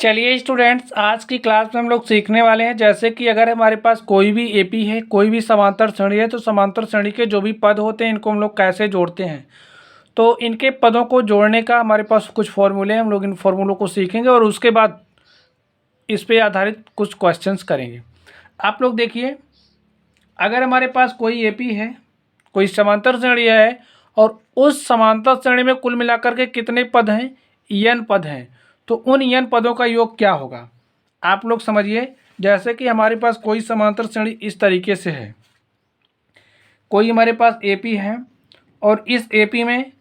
चलिए स्टूडेंट्स, आज की क्लास में हम लोग सीखने वाले हैं जैसे कि अगर हमारे पास कोई भी एपी है, कोई भी समांतर श्रेणी है, तो समांतर श्रेणी के जो भी पद होते हैं इनको हम लोग कैसे जोड़ते हैं। तो इनके पदों को जोड़ने का हमारे पास कुछ फॉर्मूले हैं, हम लोग इन फॉर्मूलों को सीखेंगे और उसके बाद इस पे आधारित कुछ क्वेश्चंस करेंगे। आप लोग देखिए, अगर हमारे पास कोई एपी है, कोई समांतर श्रेणी है और उस समांतर श्रेणी में कुल मिलाकर के कितने पद हैं, n पद हैं, तो उन n पदों का योग क्या होगा। आप लोग समझिए, जैसे कि हमारे पास कोई समांतर श्रेणी इस तरीके से है, कोई हमारे पास एपी है और इस एपी में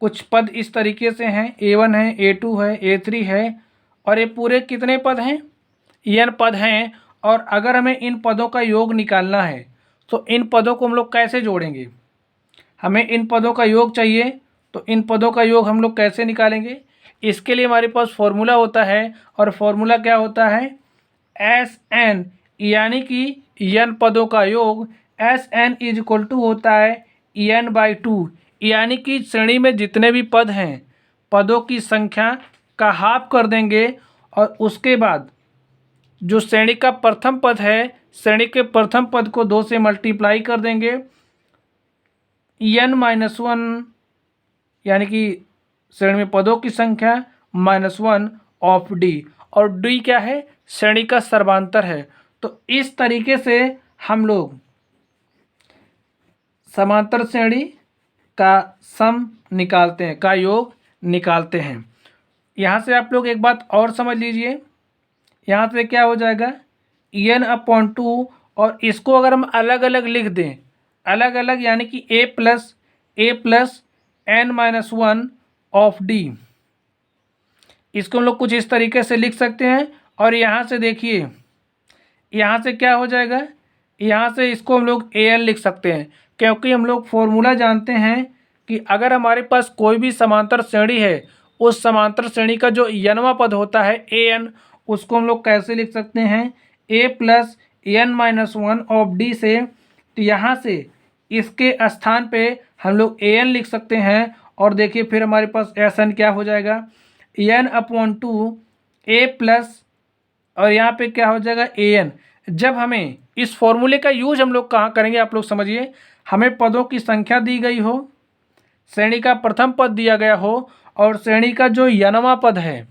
कुछ पद इस तरीके से हैं, a1 है, a2 है, a3 है और ये पूरे कितने पद हैं, n पद हैं। और अगर हमें इन पदों का योग निकालना है तो इन पदों को हम लोग कैसे जोड़ेंगे। हमें इन पदों का योग चाहिए, तो इन पदों का योग हम लोग कैसे निकालेंगे। इसके लिए हमारे पास फॉर्मूला होता है और फॉर्मूला क्या होता है, एस एन, यानी कि n पदों का योग S N is equal to होता है n/2, यानी कि श्रेणी में जितने भी पद हैं पदों की संख्या का हाफ कर देंगे और उसके बाद जो श्रेणी का प्रथम पद है, श्रेणी के प्रथम पद को 2 से मल्टीप्लाई कर देंगे, n-1, यानी कि श्रेणी में पदों की संख्या -1 ऑफ d, और d क्या है, श्रेणी का सर्वांतर है। तो इस तरीके से हम लोग समांतर श्रेणी का सम निकालते हैं, का योग निकालते हैं। यहाँ से आप लोग एक बात और समझ लीजिए, यहाँ से क्या हो जाएगा n/2, और इसको अगर हम अलग अलग लिख दें, अलग अलग, यानी कि a plus n-1 of d, इसको हम लोग कुछ इस तरीके से लिख सकते हैं। और यहाँ से देखिए, यहाँ से क्या हो जाएगा, यहाँ से इसको हम लोग an लिख सकते हैं, क्योंकि हम लोग फॉर्मूला जानते हैं कि अगर हमारे पास कोई भी समांतर श्रेणी है, उस समांतर श्रेणी का जो n वां पद होता है an, उसको हम लोग कैसे लिख सकते हैं, a plus n-1 of d से। तो यहाँ से इसके स्थान पे हम लोग an लिख सकते हैं और देखिए फिर हमारे पास Sn क्या हो जाएगा, n/2 a प्लस, और यहाँ पे क्या हो जाएगा an। जब हमें इस फॉर्मूले का यूज हम लोग कहाँ करेंगे, आप लोग समझिए, हमें पदों की संख्या दी गई हो, श्रेणी का प्रथम पद दिया गया हो और श्रेणी का जो n-वां पद है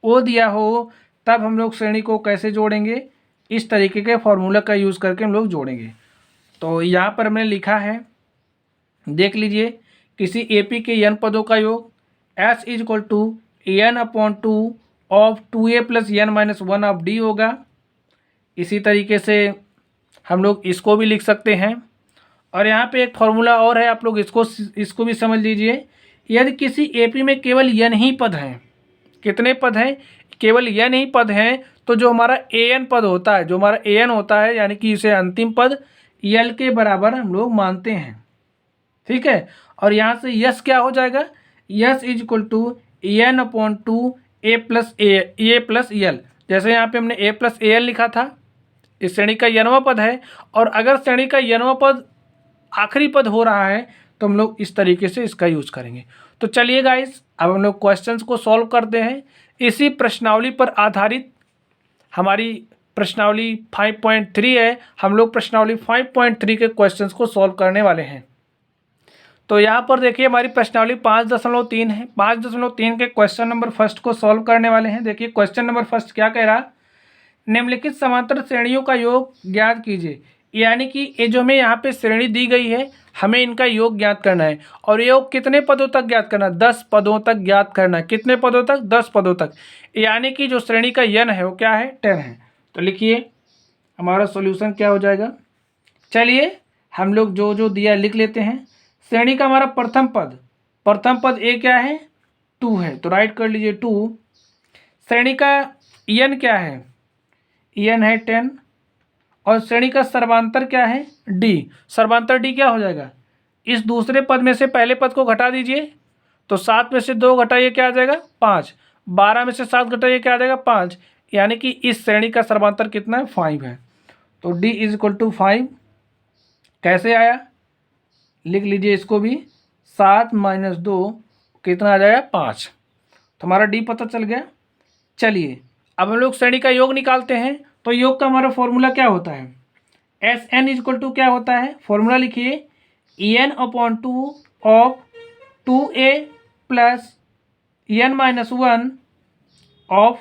वो दिया हो, तब हम लोग श्रेणी को कैसे जोड़ेंगे, इस तरीके के फॉर्मूला का यूज़ करके हम लोग जोड़ेंगे। तो यहाँ पर हमने लिखा है, देख लीजिए, किसी एपी के n पदों का योग s is equal to n/2 of 2a plus n-1 of d होगा। इसी तरीके से हम लोग इसको भी लिख सकते हैं। और यहाँ पे एक फॉर्मूला और है, आप लोग इसको भी समझ लीजिए। यदि किसी एपी में केवल n ही पद हैं, कितने पद हैं, केवल n ही पद हैं, तो जो हमारा an पद होता है, जो हमारा an होता है, यानी कि इसे अंतिम पद l के बराबर हम लोग मानते हैं, ठीक है। और यहाँ से यस क्या हो जाएगा, S is equal to n/2 a plus l। जैसे यहाँ पे हमने a प्लस al लिखा था, इस श्रेणी का n वां पद है, और अगर श्रेणी का n वां पद आखिरी पद हो रहा है तो हम लोग इस तरीके से इसका यूज़ करेंगे। तो चलिए गाइस, अब हम लोग क्वेश्चंस को सॉल्व करते हैं। इसी प्रश्नावली पर आधारित हमारी प्रश्नावली 5.3 है, हम लोग प्रश्नावली 5.3 के क्वेश्चंस को सॉल्व करने वाले हैं। तो यहाँ पर देखिए, हमारी प्रश्नावली 5.3 है। 5.3 के क्वेश्चन नंबर फर्स्ट को सॉल्व करने वाले हैं। देखिए क्वेश्चन नंबर फर्स्ट क्या कह रहा, निम्नलिखित समांतर श्रेणियों का योग ज्ञात कीजिए। यानी कि ये जो हमें यहाँ पे श्रेणी दी गई है, हमें इनका योग ज्ञात करना है, और योग कितने पदों तक ज्ञात करना है, 10 पदों तक ज्ञात करना है। कितने पदों तक, 10 पदों तक, यानी कि जो श्रेणी का n है वो क्या है, 10 है। तो लिखिए हमारा सॉल्यूशन क्या हो जाएगा। चलिए हम लोग जो जो दिया लिख लेते हैं। श्रेणी का हमारा प्रथम पद a क्या है, 2 है, तो राइट कर लीजिए 2। श्रेणी का n क्या है, n है 10, और श्रेणी का सर्वांतर क्या है, d। सर्वांतर d क्या हो जाएगा, इस दूसरे पद में से पहले पद को घटा दीजिए, तो 7 में से 2 घटाइए क्या आ जाएगा, 5। 12 में से 7 घटाइए क्या आ जाएगा, 5, यानी कि इस श्रेणी का सर्वांतर कितना है, 5 है। तो d इज इक्वल टू 5 कैसे आया, लिख लीजिए इसको भी, 7 - 2 कितना आ जाएगा, 5। तो हमारा d पता चल गया। चलिए अब हम लोग श्रेणी का योग निकालते हैं, तो योग का हमारा फॉर्मूला क्या होता है, एस एन इक्वल टू क्या होता है, फॉर्मूला लिखिए n upon two of 2a plus n minus 1 of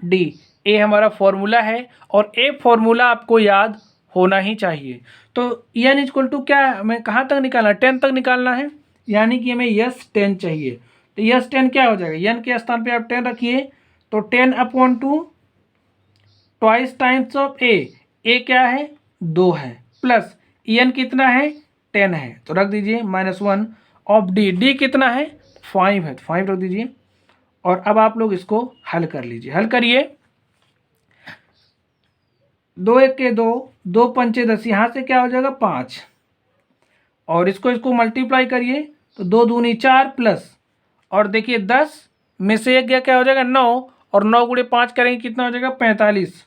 d. ए हमारा फॉर्मूला है और ए फॉर्मूला आपको याद होना ही चाहिए। तो एन इक्वल टू क्या हमें कहाँ तक निकालना है, 10 तक निकालना है, यानी कि हमें यस 10 चाहिए। तो यस 10 क्या हो जाएगा, एन के स्थान पे आप 10 रखिए, तो 10 अपॉन 2 ट्वाइस टाइम्स ऑफ ए क्या है 2 है, प्लस एन कितना है 10 है, तो रख दीजिए -1 ऑफ डी। डी कितना है 5 है, तो 5 रख दीजिए। और अब आप लोग इसको हल कर लीजिए, हल करिए। 2 1 के 2, 2 पंचे 10, यहाँ से क्या हो जाएगा 5, और इसको मल्टीप्लाई करिए, तो 2 दूनी 4 प्लस, और देखिए 10 में से एक गया क्या हो जाएगा 9, और 9 गुणे 5 करेंगे कितना हो जाएगा 45,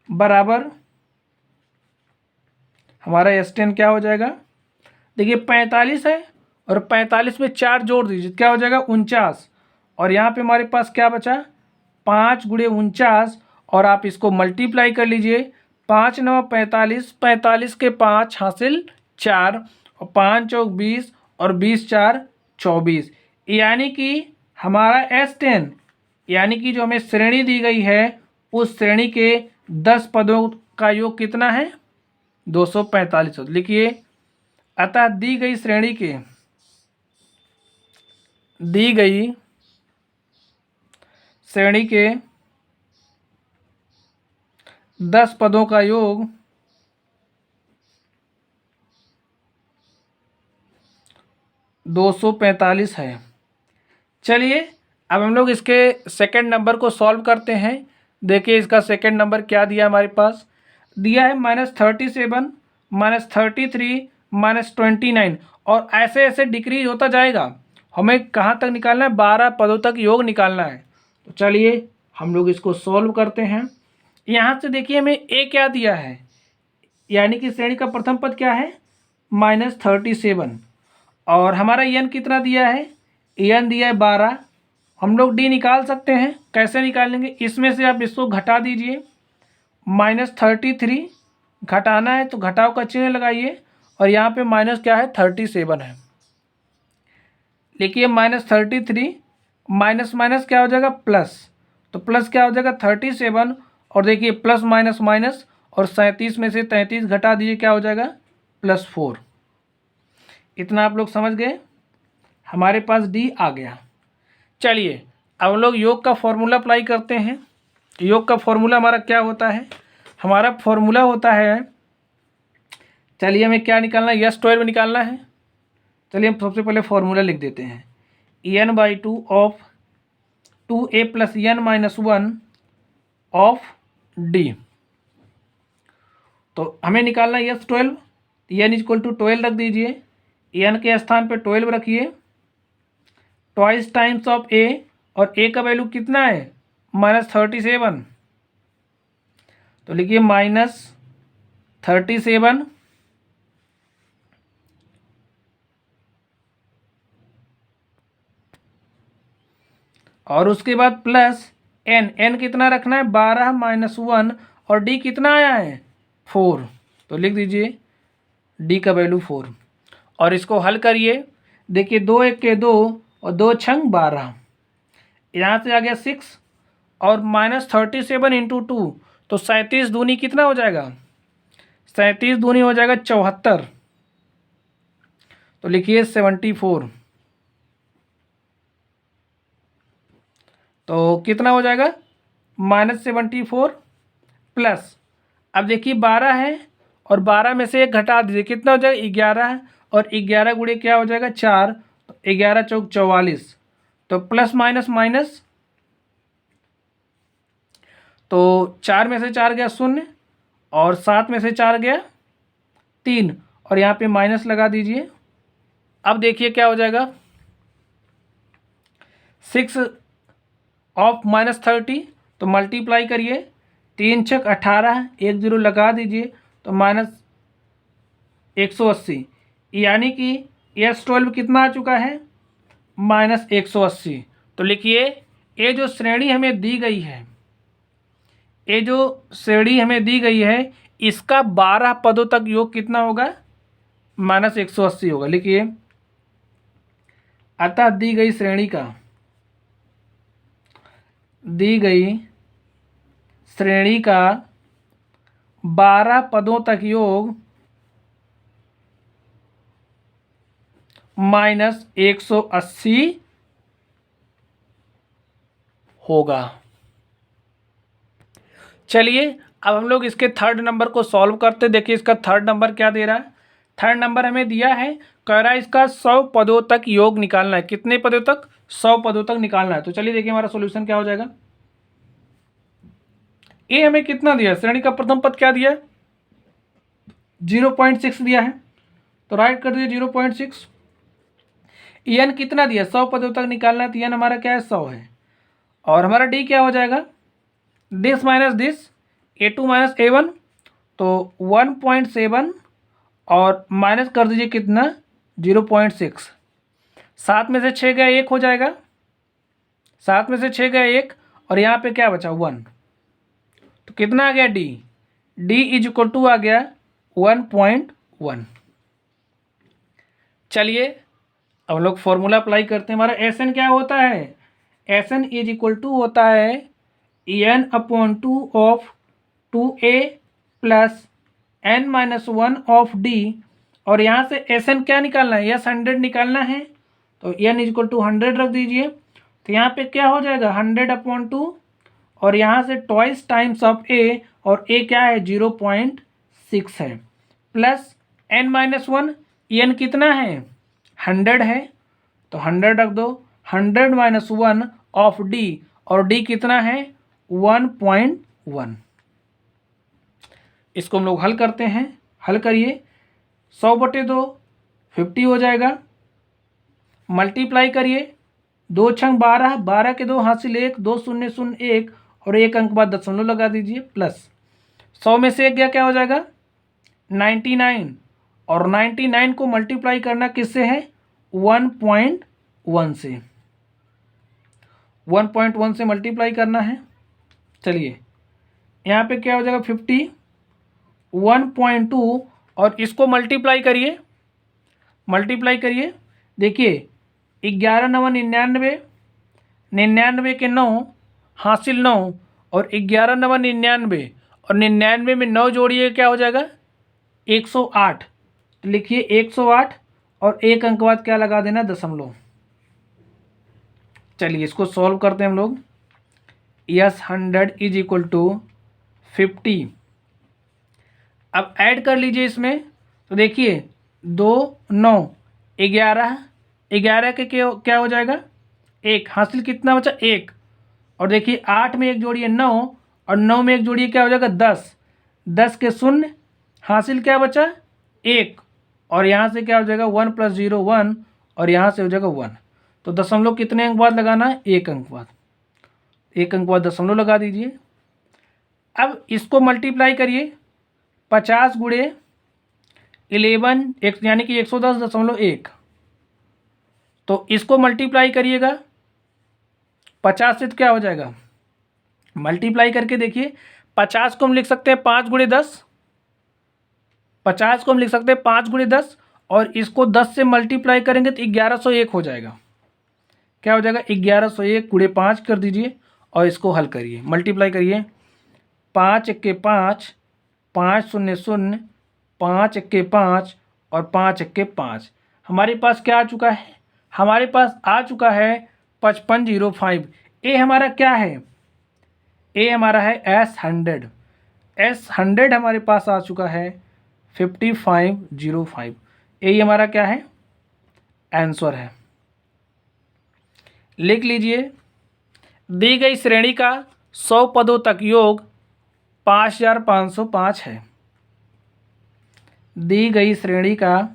बराबर हमारा S10 क्या हो जाएगा, देखिए 45 है और 45 में 4 जोड़ दीजिए क्या हो जाएगा 49, और यहाँ पे हमारे पास क्या बचा 5 गुणे 49, और आप इसको मल्टीप्लाई कर लीजिए, 5 9 45, 45 के 5 हासिल 4, और 5 चौक 20, और 20 4 24, यानी कि हमारा S10 यानी कि जो हमें श्रेणी दी गई है उस श्रेणी के 10 पदों का योग कितना है 245। लिखिए, अतः दी गई श्रेणी के 10 पदों का योग 245 है। चलिए अब हम लोग इसके सेकंड नंबर को सॉल्व करते हैं। देखिए इसका सेकंड नंबर क्या दिया हमारे पास, दिया है -37 -33 -29, और ऐसे ऐसे डिक्रीज होता जाएगा। हमें कहाँ तक निकालना है 12 पदों तक योग निकालना है। तो चलिए हम लोग इसको सॉल्व करते हैं। यहाँ से देखिए हमें ए क्या दिया है, यानी कि श्रेणी का प्रथम पद क्या है -37, और हमारा एन कितना दिया है, एन दिया है 12। हम लोग डी निकाल सकते हैं, कैसे निकालेंगे, इसमें से आप इसको घटा दीजिए, -33 घटाना है तो घटाव का चिन्ह लगाइए, और यहाँ पे माइनस क्या है 37 है। देखिए -33 माइनस माइनस क्या हो जाएगा प्लस, तो प्लस क्या हो जाएगा 37, और देखिए प्लस माइनस माइनस, और 37 में से 33 घटा दीजिए क्या हो जाएगा +4। इतना आप लोग समझ गए, हमारे पास डी आ गया। चलिए अब हम लोग योग का फॉर्मूला अप्लाई करते हैं। योग का फॉर्मूला हमारा क्या होता है, हमारा फॉर्मूला होता है, चलिए हमें क्या निकालना है, S12 निकालना है। चलिए हम सबसे पहले फॉर्मूला लिख देते हैं, n/2 of 2a plus n minus 1 of D. तो हमें निकालना है S12, n इक्वल टू 12 रख दीजिए, n के स्थान पे 12 रखिए, ट्वाइस टाइम्स ऑफ a, और a का वैल्यू कितना है -37, तो लिखिए -37 और उसके बाद प्लस n कितना रखना है 12 - 1, और d कितना आया है 4, तो लिख दीजिए d का वैल्यू 4, और इसको हल करिए। देखिए 2 1 के 2, और 2 छंग 12, यहाँ से आ गया 6, और -37 इंटू 2, तो 37 दूनी कितना हो जाएगा 37 दूनी हो जाएगा 74, तो लिखिए 74, तो कितना हो जाएगा -74 प्लस, अब देखिए 12 है, और 12 में से एक घटा दीजिए कितना हो जाएगा 11, और 11 गुणे क्या हो जाएगा 4, तो 11 चौक 44, तो प्लस माइनस माइनस, तो 4 में से 4 गया 0, और 7 में से 4 गया 3, और यहाँ पे माइनस लगा दीजिए। अब देखिए क्या हो जाएगा 6 ऑफ -30, तो मल्टीप्लाई करिए, 3 छक 18, 1 0 लगा दीजिए, तो -180, यानी कि S12 कितना आ चुका है -180, तो लिखिए ये जो श्रेणी हमें दी गई है, ये जो श्रेणी हमें दी गई है, इसका 12 पदों तक योग कितना होगा? -180 होगा। लिखिए, अतः दी गई श्रेणी का 12 पदों तक योग -180 होगा। चलिए अब हम लोग इसके थर्ड नंबर को सॉल्व करते। देखिए इसका थर्ड नंबर क्या दे रहा है। थर्ड नंबर हमें दिया है, कह रहा है इसका 100 पदों तक योग निकालना है। कितने पदों तक? 100 पदों तक निकालना है। तो चलिए देखिए हमारा सॉल्यूशन क्या हो जाएगा। ए हमें कितना दिया? श्रेणी का प्रथम पद क्या दिया? 0.6 दिया है, तो राइट कर दिए 0.6। एन कितना दिया? 100 पदों तक निकालना है, तो एन हमारा क्या है? 100 है। और हमारा डी क्या हो जाएगा? This minus this, A2 minus A1, तो 1.7 और माइनस कर दीजिए कितना? 0.6। 7 में से 6 गया 1 हो जाएगा, 7 में से 6 गया 1, और यहाँ पे क्या बचा? 1। तो कितना आ गया? डी इज इक्वल टू आ गया 1.1। चलिए अब हम लोग फॉर्मूला अप्लाई करते हैं। हमारा एस एन क्या होता है? S N is equal to होता है n/2 of 2a plus n-1 of d। और यहाँ से एस एन क्या निकालना है? यस 100 निकालना है, तो n इज इक्वल टू 100 रख दीजिए। तो यहाँ पे क्या हो जाएगा? 100/2, और यहाँ से ट्वाइस टाइम्स ऑफ a, और a क्या है? 0.6 है, प्लस n-1, n कितना है? 100 है, तो 100 रख दो। 100-1 ऑफ d, और d कितना है? 1.1। इसको हम लोग हल करते हैं। हल करिए, 100/2 50 हो जाएगा। मल्टीप्लाई करिए, 2 छंग 12, 12 के 2 हासिल 1, 2 शून्य 0 1, और 1 अंक बाद दशमलव लगा दीजिए, प्लस 100 में से 1 गया, क्या हो जाएगा? 99, और 99 को मल्टीप्लाई करना किससे है? 1.1 से। 1.1 से मल्टीप्लाई करना है। चलिए यहाँ पे क्या हो जाएगा? 50, 1.2, और इसको मल्टीप्लाई करिए, देखिए 11 9 99, 99 के 9 हासिल 9, और 11 9 99, और 99 में 9 जोड़िए, क्या हो जाएगा? 108। लिखिए 108, और 1 अंक बाद क्या लगा देना? दशमलव। चलिए इसको सॉल्व करते हैं हम लोग। S 100 is equal to 50। अब ऐड कर लीजिए इसमें, तो देखिए 2 9 11, 11 के क्या हो जाएगा? 1 हासिल कितना बचा? 1, और देखिए 8 में 1 जोड़िए 9, और 9 में 1 जोड़िए, क्या हो जाएगा? 10, 10 के 0 हासिल क्या बचा? 1, और यहाँ से क्या हो जाएगा? 1 + 0 1, और यहाँ से हो जाएगा 1। तो दशमलव कितने अंक बाद लगाना है? 1 अंक बाद। 1 अंक बाद दशमलव लगा दीजिए। अब इसको मल्टीप्लाई करिए, 50 × 11 यानी कि 110.1। तो इसको मल्टीप्लाई करिएगा 50 से, तो क्या हो जाएगा? मल्टीप्लाई करके देखिए, 50 को हम लिख सकते हैं 5 × 10, 50 को हम लिख सकते हैं 5 × 10, और इसको 10 से मल्टीप्लाई करेंगे तो 1101 हो जाएगा। क्या हो जाएगा? 1101 × 5 कर दीजिए, और इसको हल करिए, मल्टीप्लाई करिए। 5 × 1 5, 5 0 0, 5 × 1 5, और 5 × 1 5। हमारे पास क्या आ चुका है? हमारे पास आ चुका है 5505। ए हमारा क्या है? ए हमारा है S100। S100 हमारे पास आ चुका है 5505। ए हमारा क्या है? आंसर है। लिख लीजिए, दी गई श्रेणी का 100 पदों तक योग 5505 है। दी गई श्रेणी का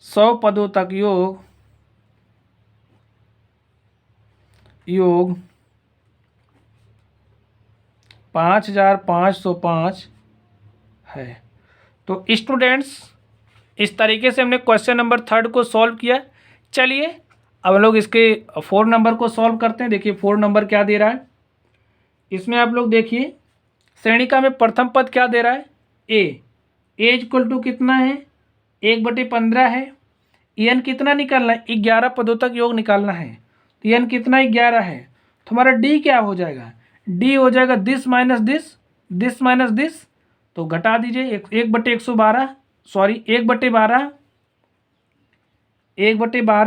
100 पदों तक योग 5505 है। तो स्टूडेंट्स, इस तरीके से हमने क्वेश्चन नंबर 3 को सॉल्व किया। चलिए अब हम लोग इसके 4 नंबर को सॉल्व करते हैं। देखिए 4 नंबर क्या दे रहा है, इसमें आप लोग देखिए श्रेणिका में प्रथम पद क्या दे रहा है, ए इक्वल टू कितना है 1/15 है। एन कितना निकालना है, 11 पदों तक योग निकालना है। तो एन कितना 11 है, तो हमारा डी क्या हो जाएगा, डी हो जाएगा दिस माइनस दिस, तो घटा दीजिए 1/112, सॉरी 1/12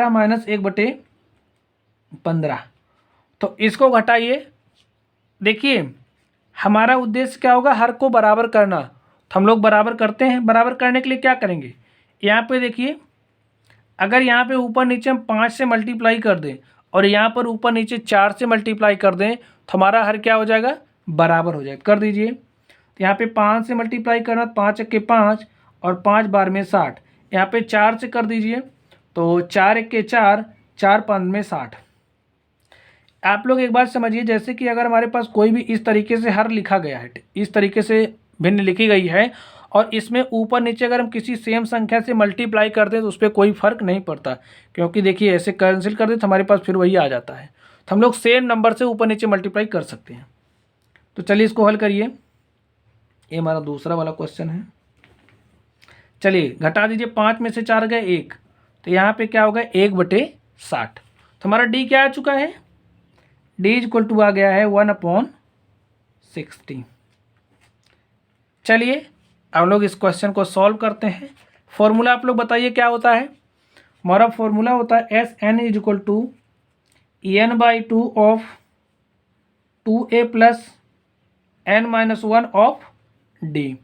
माइनस 1/15, तो इसको घटाइए। देखिए हमारा उद्देश्य क्या होगा, हर को बराबर करना, तो हम लोग बराबर करते हैं। बराबर करने के लिए क्या करेंगे, यहाँ पे देखिए अगर यहाँ पे ऊपर नीचे हम 5 से मल्टीप्लाई कर दें और यहाँ पर ऊपर नीचे 4 से मल्टीप्लाई कर दें तो हमारा हर क्या हो जाएगा, बराबर हो जाएगा। कर दीजिए, तो यहाँ पे 5 से मल्टीप्लाई करना, 5 1 5 और 5 बार में 60, यहाँ पे 4 से कर दीजिए, तो 4 1 4, 4 5 में 60। आप लोग एक बात समझिए, जैसे कि अगर हमारे पास कोई भी इस तरीके से हर लिखा गया है, इस तरीके से भिन्न लिखी गई है और इसमें ऊपर नीचे अगर हम किसी सेम संख्या से मल्टीप्लाई कर दें तो उस पर कोई फर्क नहीं पड़ता, क्योंकि देखिए ऐसे कैंसिल कर दें तो हमारे पास फिर वही आ जाता है। तो हम लोग सेम नंबर से ऊपर नीचे मल्टीप्लाई कर सकते हैं। तो चलिए इसको हल करिए, ये हमारा दूसरा वाला क्वेश्चन है। चलिए घटा दीजिए, 5 में से 4 गए 1, तो यहाँ पे क्या होगा 1/60। तो हमारा डी क्या आ चुका है, डी इक्वल टू आ गया है 1/60। चलिए हम लोग इस क्वेश्चन को सॉल्व करते हैं। फॉर्मूला आप लोग बताइए क्या होता है, हमारा फॉर्मूला होता है SN is equal to n/2 of 2a plus n-1 of d।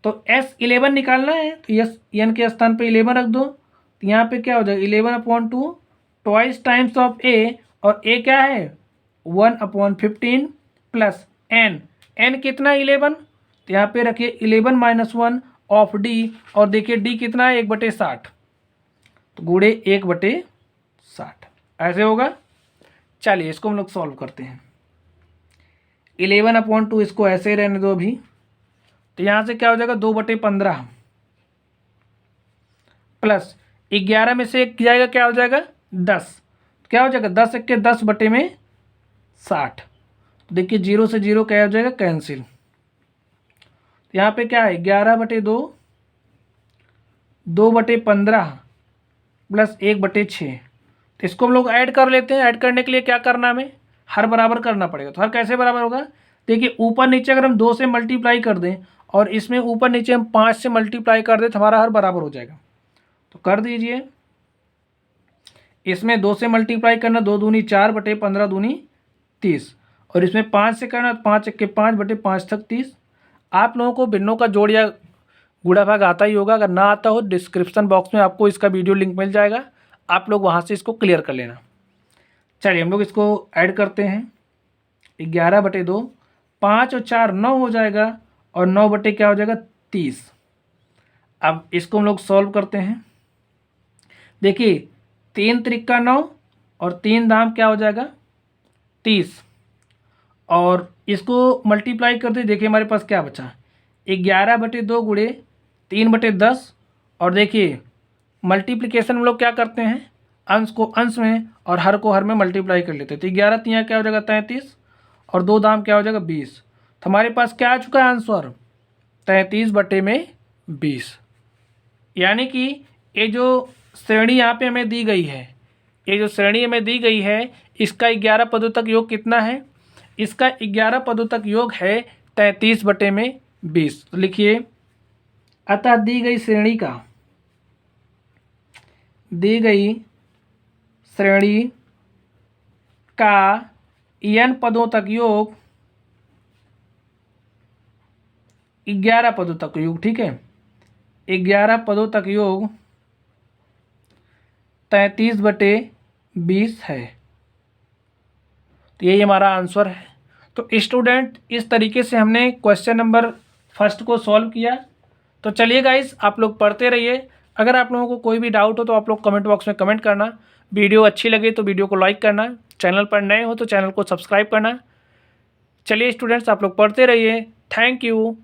तो S11 निकालना है, तो यस n के स्थान पे 11 रख दो, तो यहाँ पे क्या हो जाएगा 11/2 ट्वाइस टाइम्स ऑफ a, और a क्या है 1/15 प्लस n कितना 11, तो यहाँ पे रखिए 11-1 ऑफ d, और देखिए d कितना है 1/60, तो गुणे 1/60 ऐसे होगा। चलिए इसको हम लोग सॉल्व करते हैं। 11/2 इसको ऐसे ही रहने दो अभी, तो यहाँ से क्या हो जाएगा 2/15 प्लस 11 में से 1 जाएगा क्या हो जाएगा 10, क्या हो जाएगा 10 1 10/60। देखिए 0 से 0 क्या हो जाएगा कैंसिल, यहाँ पे क्या है 11/2 2/15 प्लस 1/6। तो इसको हम लोग ऐड कर लेते हैं। ऐड करने के लिए क्या करना हमें, हर बराबर करना पड़ेगा। तो हर कैसे बराबर होगा, देखिए ऊपर नीचे अगर हम 2 से मल्टीप्लाई कर दें और इसमें ऊपर नीचे हम 5 से मल्टीप्लाई कर दें तो हमारा हर बराबर हो जाएगा। तो कर दीजिए, इसमें 2 से मल्टीप्लाई करना 2 दूनी 4 बटे 15 दूनी 30, और इसमें 5 से करना 5 1 5 बटे 5 तक 30। आप लोगों को भिन्नों का जोड़ या गुणा भाग आता ही होगा, अगर ना आता हो डिस्क्रिप्शन बॉक्स में आपको इसका वीडियो लिंक मिल जाएगा, आप लोग वहाँ से इसको क्लियर कर लेना। चलिए हम लोग इसको ऐड करते हैं, 11/2 5 और 4 9 हो जाएगा, और 9 बटे क्या हो जाएगा 30। अब इसको हम लोग सॉल्व करते हैं। देखिए 3 त्रिका 9 और 3 दाम क्या हो जाएगा 30, और इसको मल्टीप्लाई कर दे। देखिए हमारे पास क्या बचा 11/2 गुणे 3/10, और देखिए मल्टीप्लिकेशन हम लोग क्या करते हैं, अंश को अंश में और हर को हर में मल्टीप्लाई कर लेते हैं। तो 11 3 क्या हो जाएगा 33, और 2 दाम क्या हो जाएगा 20। तो हमारे पास क्या आ चुका है आंसर 33/20। यानी कि ये जो श्रेणी यहाँ पे हमें दी गई है, ये जो श्रेणी हमें दी गई है, इसका 11 पदों तक योग कितना है, इसका 11 पदों तक योग है 33/20। तो लिखिए, अतः दी गई श्रेणी का n पदों तक योग 11 पदों तक योग, ठीक है 11 पदों तक योग 33/20 है। तो यही हमारा आंसर है। तो स्टूडेंट इस तरीके से हमने क्वेश्चन नंबर फर्स्ट को सॉल्व किया। तो चलिए गाइस, आप लोग पढ़ते रहिए। अगर आप लोगों को कोई भी डाउट हो तो आप लोग कमेंट बॉक्स में कमेंट करना। वीडियो अच्छी लगे तो वीडियो को लाइक करना, चैनल पर नए हो तो चैनल को सब्सक्राइब करना। चलिए स्टूडेंट्स, आप लोग पढ़ते रहिए। Thank you.